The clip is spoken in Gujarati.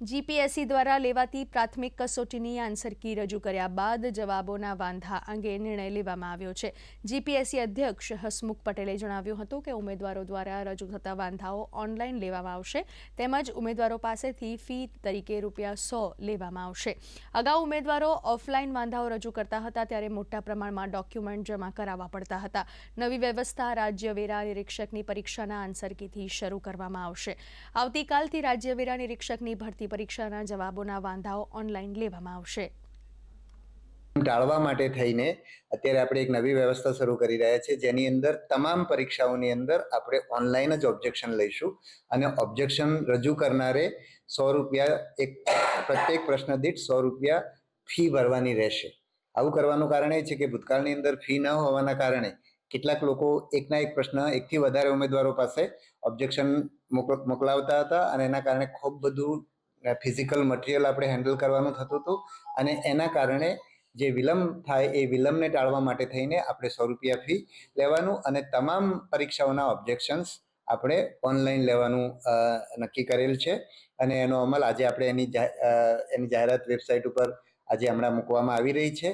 જીપીએસસી દ્વારા લેવાતી પ્રાથમિક કસોટીની આન્સર કી રજૂ કર્યા બાદ જવાબોના વાંધા અંગે નિર્ણય લેવામાં આવ્યો છે। જીપીએસસી અધ્યક્ષ હસમુખ પટેલે જણાવ્યું હતું કે ઉમેદવારો દ્વારા રજૂ થતા વાંધાઓ ઓનલાઈન લેવામાં આવશે તેમજ ઉમેદવારો પાસેથી ફી તરીકે ₹100 લેવામાં આવશે। અગાઉ ઉમેદવારો ઓફલાઈન વાંધાઓ રજૂ કરતા હતા ત્યારે મોટા પ્રમાણમાં ડોક્યુમેન્ટ જમા કરાવવા પડતા હતા। નવી વ્યવસ્થા રાજ્ય વેરા નિરીક્ષકની પરીક્ષાના આન્સર કીથી શરૂ કરવામાં આવશે। આવતીકાલથી રાજ્ય વેરા નિરીક્ષકની ભરતી પરીક્ષાના જવાબોના વાંધાઓ ઓનલાઈન લેવામાં આવશે। ટાળવા માટે થઈને અત્યારે આપણે એક નવી વ્યવસ્થા શરૂ કરી રહ્યા છીએ જેની અંદર તમામ પરીક્ષાઓની અંદર આપણે ઓનલાઈન જ ઓબ્જેક્શન લઈશું અને ઓબ્જેક્શન રજૂ કરનારે ₹100 એક પ્રત્યેક પ્રશ્ન દીઠ ₹100 ફી ભરવાની રહેશે। આવું કરવાનું કારણ એ છે કે ભૂતકાળની અંદર ફી ન હોવાના કારણે કેટલાક લોકો એકના એક પ્રશ્ન એકથી વધારે ઉમેદવારો પાસે ઓબ્જેક્શન મોકલાવતા હતા અને એના કારણે ખૂબ બધું ફિઝિકલ મટીરિયલ આપણે હેન્ડલ કરવાનું થતું હતું અને એના કારણે જે વિલંબ થાય એ વિલંબને ટાળવા માટે થઈને આપણે ₹100 ફી લેવાનું અને તમામ પરીક્ષાઓના ઓબ્જેક્શન્સ આપણે ઓનલાઈન લેવાનું નક્કી કરેલ છે અને એનો અમલ આજે આપણે એની જાહેરાત વેબસાઇટ ઉપર આજે હમણાં મૂકવામાં આવી રહી છે।